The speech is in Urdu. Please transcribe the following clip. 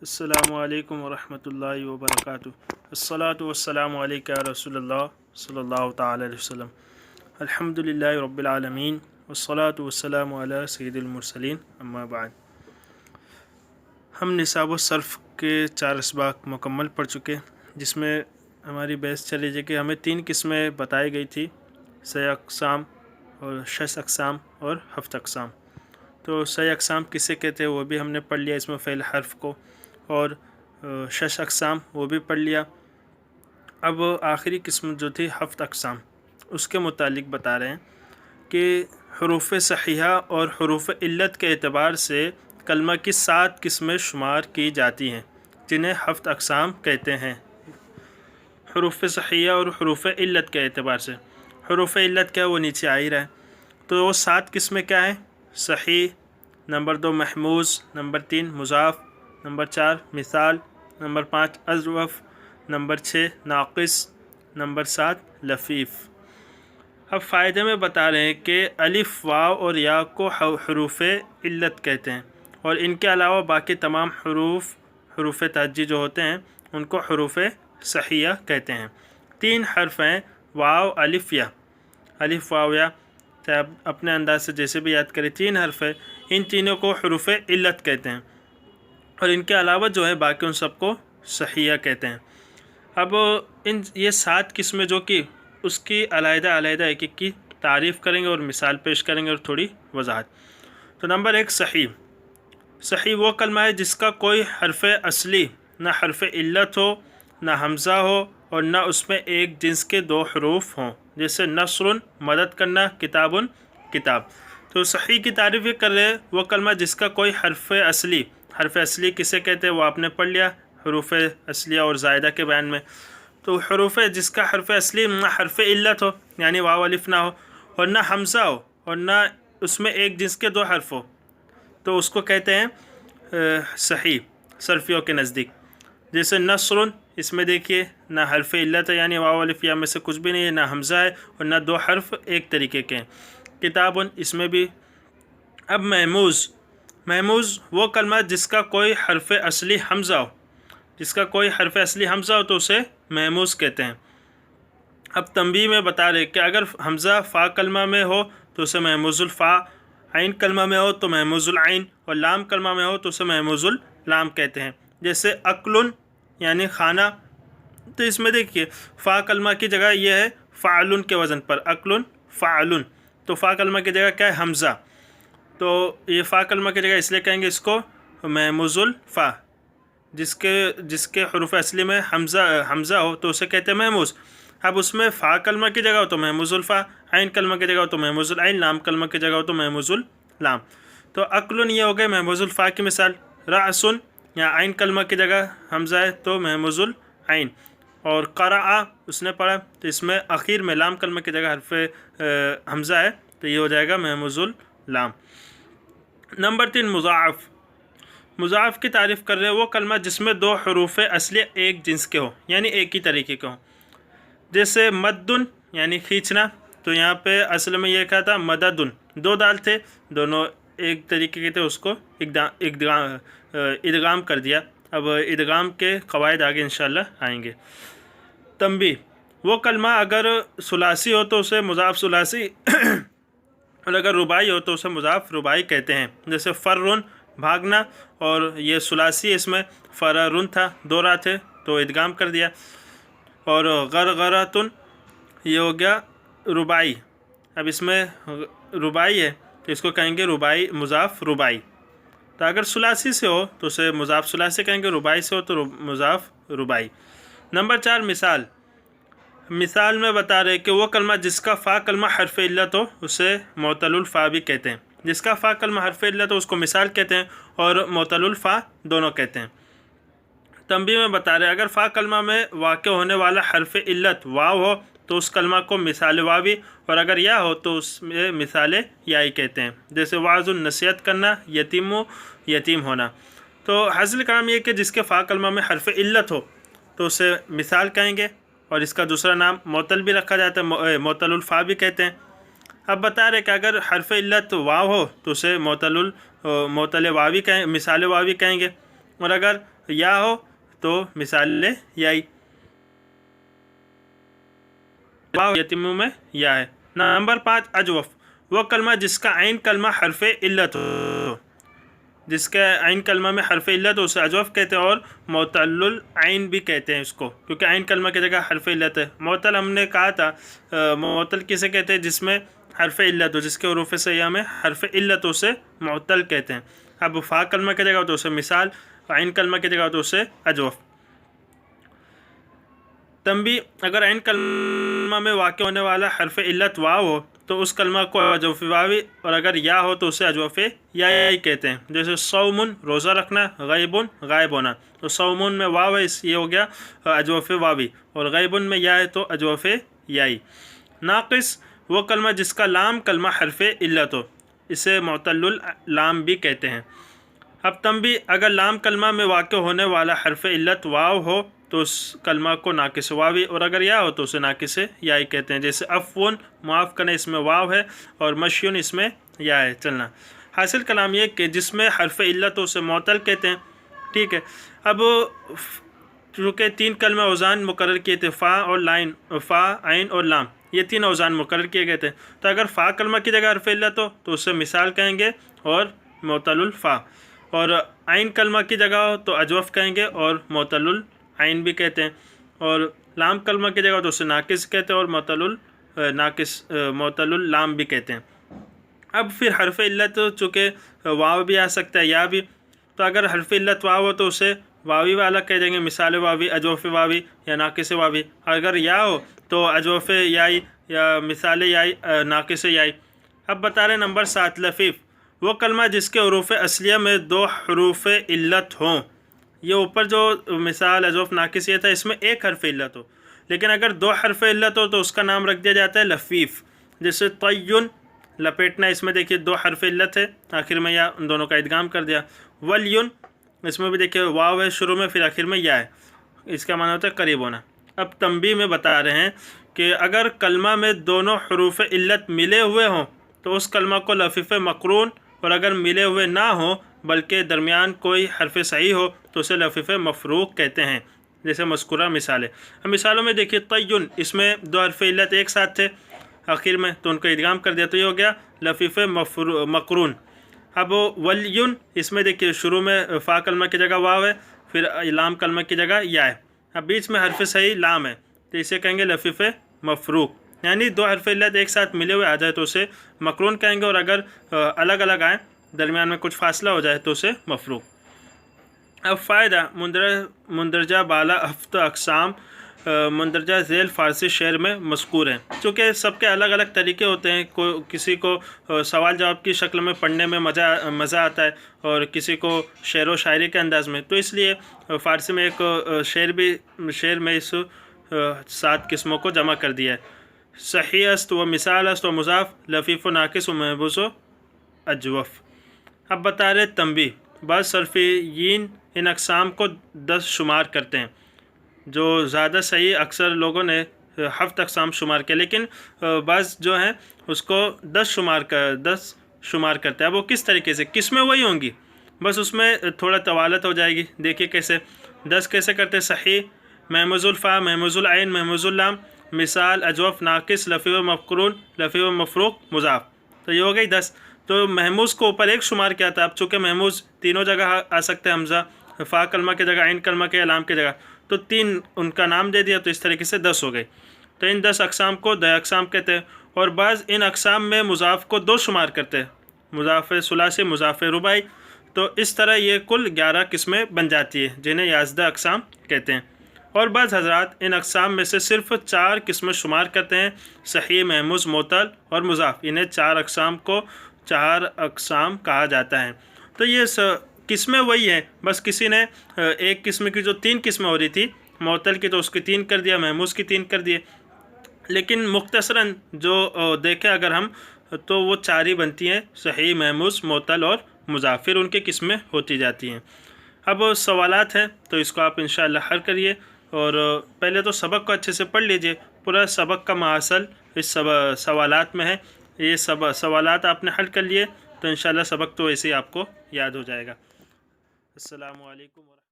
السلام علیکم ورحمۃ اللہ وبرکاتہ۔ الصلاۃ والسلام علیک یا رسول اللہ صلی اللہ تعالی علیہ وسلم۔ الحمد للہ رب العالمین والصلاۃ والسلام علی سید المرسلین، اما بعد۔ ہم نصاب و صرف کے 4 اسباق مکمل پڑھ چکے، جس میں ہماری بحث چلی جائے کہ ہمیں 3 قسمیں بتائی گئی تھی، 6 اقسام اور 6 اقسام اور 7 اقسام۔ تو 6 اقسام کسے کہتے ہیں وہ بھی ہم نے پڑھ لیا، اس میں فعل حرف کو، اور 6 اقسام وہ بھی پڑھ لیا۔ اب آخری قسم جو تھی 7 اقسام، اس کے متعلق بتا رہے ہیں کہ حروف صحیحہ اور حروف علت کے اعتبار سے کلمہ کی 7 قسمیں شمار کی جاتی ہیں، جنہیں 7 اقسام کہتے ہیں۔ حروف صحیحہ اور حروف علت کے اعتبار سے حروف علت کیا وہ نیچے آ ہی رہا ہے۔ تو وہ 7 قسمیں کیا ہیں؟ صحیح، نمبر 2 محموز، نمبر 3 مضاف، نمبر 4 مثال، نمبر 5 اضعف، نمبر 6 ناقص، نمبر 7 لفیف۔ اب فائدے میں بتا رہے ہیں کہ الف، واو اور یا کو حروف علت کہتے ہیں، اور ان کے علاوہ باقی تمام حروف تہجی جو ہوتے ہیں ان کو حروف صحیحہ کہتے ہیں۔ 3 حرف ہیں، واو، الف، یا۔ الف، واو، یا چاہے آپ اپنے انداز سے جیسے بھی یاد کریں، 3 حرف ہے، ان تینوں کو حروف علت کہتے ہیں، اور ان کے علاوہ جو ہے باقی ان سب کو صحیحہ کہتے ہیں۔ اب یہ 7 قسمیں جو کہ اس کی علیحدہ ایک ایک کی تعریف کریں گے اور مثال پیش کریں گے اور تھوڑی وضاحت۔ تو نمبر 1 صحیح۔ صحیح وہ کلمہ ہے جس کا کوئی حرف اصلی، نہ حرف علت ہو، نہ حمزہ ہو، اور نہ اس میں ایک جنس کے 2 حروف ہوں، جیسے نصر مدد کرنا، کتاب کتاب۔ تو صحیح کی تعریف یہ کر رہے ہیں وہ کلمہ جس کا کوئی حرف اصلی کسے کہتے ہیں وہ آپ نے پڑھ لیا حروف اصلیہ اور زائدہ کے بیان میں۔ تو حروف جس کا حرف اصلی نہ حرف علت ہو، یعنی واو الف نہ ہو، اور نہ حمزہ ہو، اور نہ اس میں ایک جنس کے 2 حرف ہو، تو اس کو کہتے ہیں صحیح صرفیوں کے نزدیک۔ جیسے نصر، اس میں دیکھیے نہ حرف علت ہے، یعنی واو الف یا میں سے کچھ بھی نہیں ہے، نہ حمزہ ہے، اور نہ 2 حرف ایک طریقے کے ہیں۔ کتاب، اس میں بھی۔ اب محموز وہ کلمہ جس کا کوئی حرف اصلی حمزہ ہو، تو اسے محموز کہتے ہیں۔ اب تنبیہ میں بتا رہے کہ اگر حمزہ فا کلمہ میں ہو تو اسے محموز الفا، عین کلمہ میں ہو تو محموز العین، اور لام کلمہ میں ہو تو اسے محموز اللام کہتے ہیں۔ جیسے اکل، یعنی کھانا، تو اس میں دیکھیے فا کلمہ کی جگہ یہ ہے فعل کے وزن پر، اکل فعل، تو فا کلمہ کی جگہ کیا ہے؟ حمزہ، تو یہ فا کلمہ کی جگہ اس لیے کہیں گے اس کو محموز الفا، جس کے حروف اصلی میں حمزہ ہو تو اسے کہتے ہیں محموز۔ اب اس میں فا کلمہ کی جگہ ہو تو محموز الفا، عین کلمہ کی جگہ ہو تو محموز العین، لام کلمہ کی جگہ ہو تو محموز اللام۔ تو اکل یہ ہو گئے محموز الفا کی مثال۔ رأس، یا عین کلمہ کی جگہ حمزہ ہے تو محموز العین، اور قرأ اس نے پڑھا، تو اس میں اخیر میں لام کلمہ کی جگہ حرف حمزہ ہے تو یہ ہو جائے گا محموز اللام۔ نمبر 3 مضاعف کی تعریف کر رہے وہ کلمہ جس میں 2 حروف اصلی ایک جنس کے ہو، یعنی ایک ہی طریقے کے ہوں۔ جیسے مدن، یعنی کھینچنا، تو یہاں پہ اصل میں یہ کہا تھا مددن، 2 دال تھے، دونوں ایک طریقے کے تھے، اس کو ادغام کر دیا۔ اب ادغام کے قواعد آگے انشاءاللہ آئیں گے۔ تنبیہ وہ کلمہ اگر ثلاثی ہو تو اسے مضاعف ثلاثی اور اگر رباعی ہو تو اسے مضاعف رباعی کہتے ہیں۔ جیسے فرن بھاگنا، اور یہ ثلاثی اس میں فررن تھا، 2 را تھے تو ادغام کر دیا۔ اور غرغرتن یہ ہو گیا رباعی، اب اس میں رباعی ہے تو اس کو کہیں گے رباعی، مضاعف رباعی۔ تو اگر ثلاثی سے ہو تو اسے مضاعف ثلاثی کہیں گے، رباعی سے ہو تو مضاعف رباعی۔ نمبر 4 مثال میں بتا رہے کہ وہ کلمہ جس کا فا کلمہ حرف علت ہو اسے معتل الفا بھی کہتے ہیں۔ جس کا فا کلمہ حرف علت ہو اس کو مثال کہتے ہیں، اور معتل الفا دونوں کہتے ہیں۔ تنبیہ میں بتا رہے اگر فا کلمہ میں واقع ہونے والا حرف علت واو ہو تو اس کلمہ کو مثال واوی، اور اگر یا ہو تو اس میں مثال یائی کہتے ہیں۔ جیسے واعظ، نصیحت کرنا، یتیم ہونا۔ تو حاصل کلام یہ کہ جس کے فا کلمہ میں حرف علت ہو تو اسے مثال کہیں گے، اور اس کا دوسرا نام معتل بھی رکھا جاتا ہے، معتل الفا بھی کہتے ہیں۔ اب بتا رہے کہ اگر حرف علت واو ہو تو اسے معتل واوی کہیں، مثال واوی کہیں گے، اور اگر یا ہو تو مثال یائی، واو یتیموں میں یا ہے۔ نمبر 5 اجوف، وہ کلمہ جس کا عین کلمہ حرف علت ہو، جس کے عین کلمہ میں حرف علت ہو اسے اجوف کہتے ہیں، اور معتل العین بھی کہتے ہیں اس کو، کیونکہ عین کلمہ کی جگہ حرف علت ہے۔ معتل ہم نے کہا تھا، معتل کسے کہتے ہیں؟ جس میں حرف علت ہو، جس کے حروف سیاہ میں حرف علت ہو اسے معتل کہتے ہیں۔ اب فا کلمہ کی جگہ ہو تو اسے مثال، عین کلمہ کی جگہ ہو تو اسے اجوف۔ تنبیہ، اگر عین کلمہ میں واقع ہونے والا حرف علت واو ہو تو اس کلمہ کو اجوف واوی، اور اگر یا ہو تو اسے اجوف یائی کہتے ہیں۔ جیسے صومن روزہ رکھنا، غیبن غائب ہونا، تو صومن میں واو ہے، اس یہ ہو گیا اجوف واوی، اور غیبن میں یا ہے تو اجوف یائی۔ ناقص، وہ کلمہ جس کا لام کلمہ حرف علت ہو، اسے معتل اللام بھی کہتے ہیں۔ اب تنبیہ، اگر لام کلمہ میں واقع ہونے والا حرف علت واو ہو تو اس کلمہ کو ناقص واوی، اور اگر یا ہو تو اسے ناقص یائی کہتے ہیں۔ جیسے عفون معاف کرنا، اس میں واو ہے، اور مشیون اس میں یا ہے، چلنا۔ حاصل کلام یہ کہ جس میں حرف علت ہو اسے معتل کہتے ہیں، ٹھیک ہے۔ اب چونکہ 3 کلمہ اوزان مقرر کیے تھے، فا اور لائن، فا عین اور لام، یہ 3 اوزان مقرر کیے گئے تھے، تو اگر فا کلمہ کی جگہ حرف علت ہو تو اسے مثال کہیں گے اور معتل الفا، اور عین کلمہ کی جگہ ہو تو اجوف کہیں گے اور معتل العین بھی کہتے ہیں، اور لام کلمہ کی جگہ ہو تو اسے ناقص کہتے ہیں اور معتل اللام بھی کہتے ہیں۔ اب پھر حرف علت چونکہ واو بھی آ سکتا ہے یا بھی، تو اگر حرف علت واو ہو تو اسے واوی والا کہہ دیں گے، مثال واوی، اجوف واوی یا ناقص واوی۔ اگر یا ہو تو اجوف یائی یا مثال یائی، ناقص یائی۔ اب بتا رہے نمبر 7 لفیف، وہ کلمہ جس کے حروف اصلیہ میں 2 حروف علت ہوں۔ یہ اوپر جو مثال اجوف ناقص یہ تھا، اس میں 1 حرف علت ہو، لیکن اگر 2 حرف علت ہو تو اس کا نام رکھ دیا جاتا ہے لفیف۔ جیسے طیّن لپیٹنا، اس میں دیکھیے 2 حرف علت ہے، آخر میں یا، ان دونوں کا ادغام کر دیا۔ ولیون، اس میں بھی دیکھیے واو ہے شروع میں، پھر آخر میں یا ہے، اس کا معنی ہوتا ہے قریب ہونا۔ اب تنبیہ میں بتا رہے ہیں کہ اگر کلمہ میں دونوں حروف علت ملے ہوئے ہوں تو اس کلمہ کو لفیف مقرون، اور اگر ملے ہوئے نہ ہوں بلکہ درمیان کوئی حرف صحیح ہو تو اسے لفیف مفروق کہتے ہیں، جیسے مذکورہ مثالیں۔ اب مثالوں میں دیکھیے طیّن، اس میں 2 حرف علت ایک ساتھ تھے آخر میں، تو ان کو ادغام کر دیا تو یہ ہو گیا لفیف مقرون۔ اب ولیون، اس میں دیکھیے شروع میں فا کلمہ کی جگہ واو ہے، پھر لام کلمہ کی جگہ یا ہے، اب بیچ میں حرف صحیح لام ہے، تو اسے کہیں گے لفیف مفروق، یعنی 2 حرف علت ایک ساتھ ملے ہوئے آ جائے تو اسے مقرون کہیں گے، اور اگر الگ الگ آئیں، درمیان میں کچھ فاصلہ ہو جائے تو اسے مفروق۔ اب فائدہ، مندرجہ بالا 7 اقسام مندرجہ ذیل فارسی شعر میں مذکور ہیں، چونکہ سب کے الگ الگ طریقے ہوتے ہیں، کسی کو سوال جواب کی شکل میں پڑھنے میں مزہ آتا ہے، اور کسی کو شعر و شاعری کے انداز میں، تو اس لیے فارسی میں ایک شعر میں اس 7 قسموں کو جمع کر دیا ہے۔ صحیح است و مثال است و مضاف، لفیف و ناقص و محبوس و اجوف۔ اب بتا رہے تنبیہ، بعض صرفیین ان اقسام کو 10 شمار کرتے ہیں، جو زیادہ صحیح اکثر لوگوں نے 7 اقسام شمار کیا، لیکن بعض جو ہیں اس کو 10 شمار کرتے ہیں۔ اب وہ کس طریقے سے؟ قسمیں وہی ہوں گی، بس اس میں تھوڑا طوالت ہو جائے گی۔ دیکھیے کیسے 10 کیسے کرتے ہیں؟ صحیح، محموز الفا، محموز العین، محموز اللام، مثال اجوف، ناقص، لفیف مقرون، لفیف مفروق، مضاف، تو یہ ہو گئی 10۔ تو محموز کو اوپر 1 شمار کیا تھا، اب چونکہ محموز تینوں جگہ آ سکتے ہیں، حمزہ فا کلمہ کی جگہ، عین کلمہ کے لام کی جگہ، تو 3 ان کا نام دے دیا، تو اس طریقے سے 10 ہو گئی۔ تو ان 10 اقسام کو 10 اقسام کہتے ہیں، اور بعض ان اقسام میں مضاف کو 2 شمار کرتے ہیں، مضاف ثلاثی، مضاف رباعی، تو اس طرح یہ کل 11 قسمیں بن جاتی ہیں، جنہیں 11 اقسام کہتے ہیں۔ اور بعض حضرات ان اقسام میں سے صرف 4 قسمیں شمار کرتے ہیں، صحیح، محموز، معتل اور مضاف، انہیں 4 اقسام کو 4 اقسام کہا جاتا ہے۔ تو یہ قسمیں وہی ہیں، بس کسی نے ایک قسم کی جو 3 قسمیں ہو رہی تھی معتل کی، تو اس کی 3 کر دیا، محموز کی 3 کر دیے، لیکن مختصراً جو دیکھیں اگر ہم تو وہ 4 ہی بنتی ہیں، صحیح، محموز، معتل اور مضاف، پھر ان کی قسمیں ہوتی جاتی ہیں۔ اب سوالات ہیں تو اس کو آپ انشاءاللہ حل کریے، اور پہلے تو سبق کو اچھے سے پڑھ لیجئے، پورا سبق کا محاصل اس سوالات میں ہے، یہ سوالات آپ نے حل کر لیے تو انشاءاللہ سبق تو ایسے ہی آپ کو یاد ہو جائے گا۔ السلام علیکم ورحمۃ